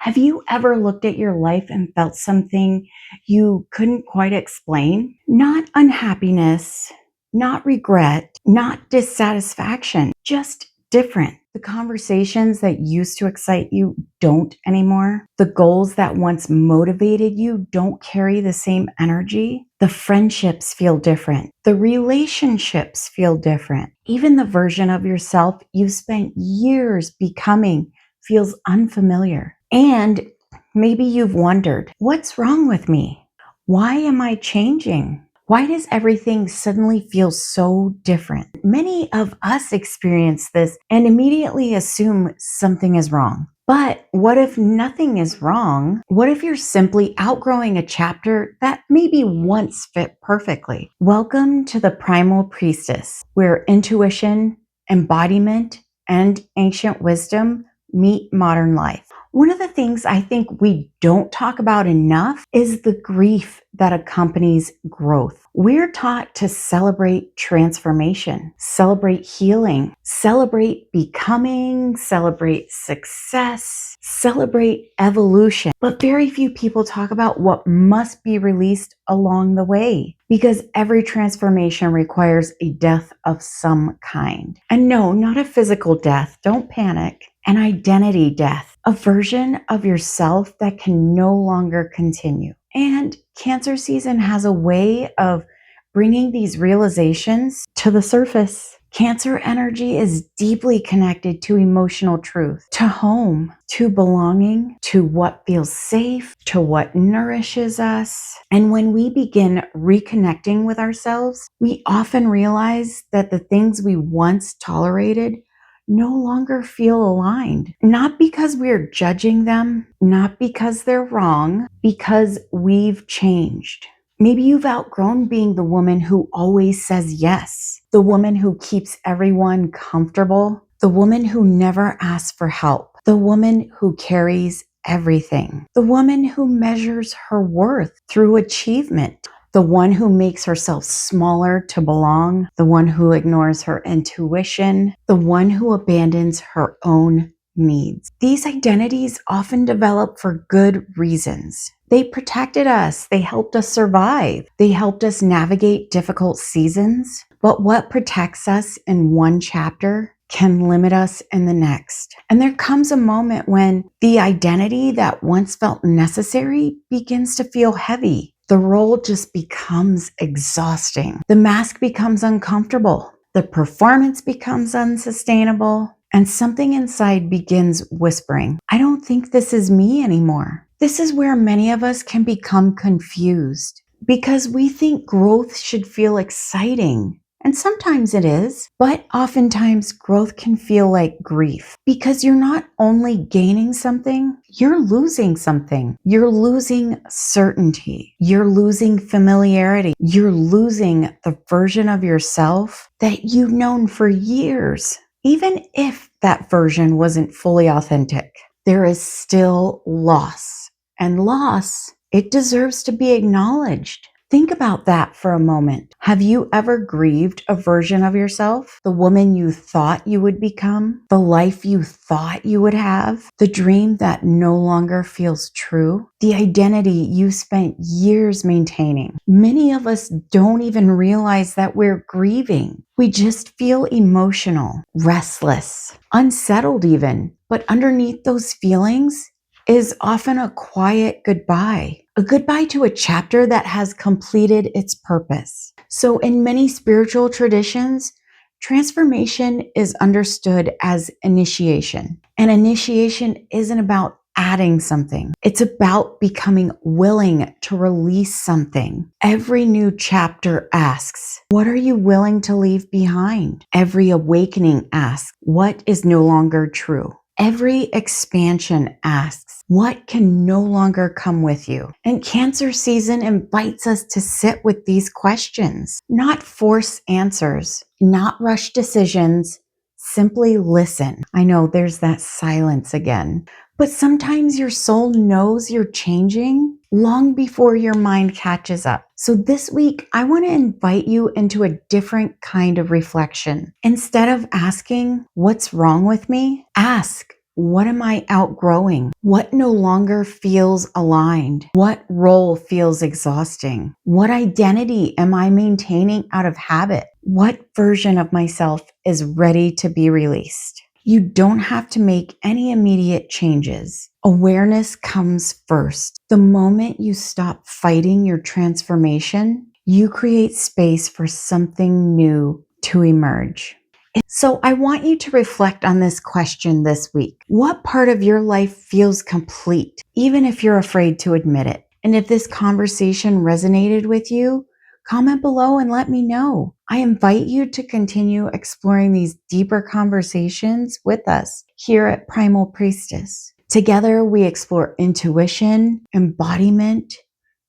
Have you ever looked at your life and felt something you couldn't quite explain? Not unhappiness, not regret, not dissatisfaction, just different. The conversations that used to excite you don't anymore. The goals that once motivated you don't carry the same energy. The friendships feel different. The relationships feel different. Even the version of yourself you spent years becoming feels unfamiliar. And maybe you've wondered, what's wrong with me? Why am I changing? Why does everything suddenly feel so different? Many of us experience this and immediately assume something is wrong. But what if nothing is wrong? What if you're simply outgrowing a chapter that maybe once fit perfectly? Welcome to the Primal Priestess, where intuition, embodiment, and ancient wisdom meet modern life. One of the things I think we don't talk about enough is the grief that accompanies growth. We're taught to celebrate transformation, celebrate healing, celebrate becoming, celebrate success, celebrate evolution. But very few people talk about what must be released along the way, because every transformation requires a death of some kind. And no, not a physical death. Don't panic. An identity death, a version of yourself that can no longer continue. And Cancer season has a way of bringing these realizations to the surface. Cancer energy is deeply connected to emotional truth, to home, to belonging, to what feels safe, to what nourishes us. And when we begin reconnecting with ourselves, we often realize that the things we once tolerated no longer feel aligned. Not because we're judging them, not because they're wrong, because we've changed. Maybe you've outgrown being the woman who always says yes, the woman who keeps everyone comfortable, the woman who never asks for help, the woman who carries everything, the woman who measures her worth through achievement, the one who makes herself smaller to belong, the one who ignores her intuition, the one who abandons her own needs. These identities often develop for good reasons. They protected us. They helped us survive. They helped us navigate difficult seasons. But what protects us in one chapter can limit us in the next. And there comes a moment when the identity that once felt necessary begins to feel heavy. The role just becomes exhausting. The mask becomes uncomfortable. The performance becomes unsustainable. And something inside begins whispering, I don't think this is me anymore. This is where many of us can become confused because we think growth should feel exciting. And sometimes it is, but oftentimes growth can feel like grief because you're not only gaining something, you're losing something. You're losing certainty. You're losing familiarity. You're losing the version of yourself that you've known for years. Even if that version wasn't fully authentic, there is still loss. And loss, it deserves to be acknowledged. Think about that for a moment. Have you ever grieved a version of yourself? The woman you thought you would become? The life you thought you would have? The dream that no longer feels true? The identity you spent years maintaining? Many of us don't even realize that we're grieving. We just feel emotional, restless, unsettled even. But underneath those feelings is often a quiet goodbye. A goodbye to a chapter that has completed its purpose. So in many spiritual traditions, transformation is understood as initiation. And initiation isn't about adding something. It's about becoming willing to release something. Every new chapter asks, what are you willing to leave behind? Every awakening asks, what is no longer true? Every expansion asks, what can no longer come with you? And Cancer season invites us to sit with these questions, not force answers, not rush decisions, simply listen. I know there's that silence again, but sometimes your soul knows you're changing long before your mind catches up. So this week, I want to invite you into a different kind of reflection. Instead of asking, what's wrong with me? Ask, What am I outgrowing? What no longer feels aligned? What role feels exhausting? What identity am I maintaining out of habit? What version of myself is ready to be released? You don't have to make any immediate changes. Awareness comes first. The moment you stop fighting your transformation, you create space for something new to emerge. So I want you to reflect on this question this week. What part of your life feels complete, even if you're afraid to admit it? And if this conversation resonated with you, comment below and let me know. I invite you to continue exploring these deeper conversations with us here at Primal Priestess. Together, we explore intuition, embodiment,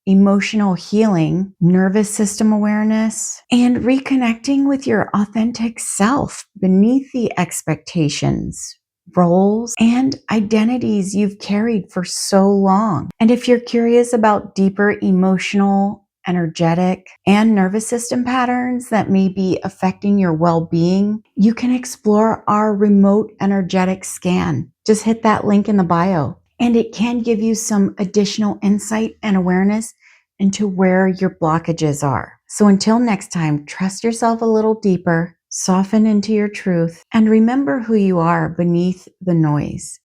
emotional healing, nervous system awareness, and reconnecting with your authentic self beneath the expectations, roles, and identities you've carried for so long. And if you're curious about deeper emotional, energetic, and nervous system patterns that may be affecting your well-being, you can explore our remote energetic scan. Just hit that link in the bio. And it can give you some additional insight and awareness into where your blockages are. So until next time, trust yourself a little deeper, soften into your truth, and remember who you are beneath the noise.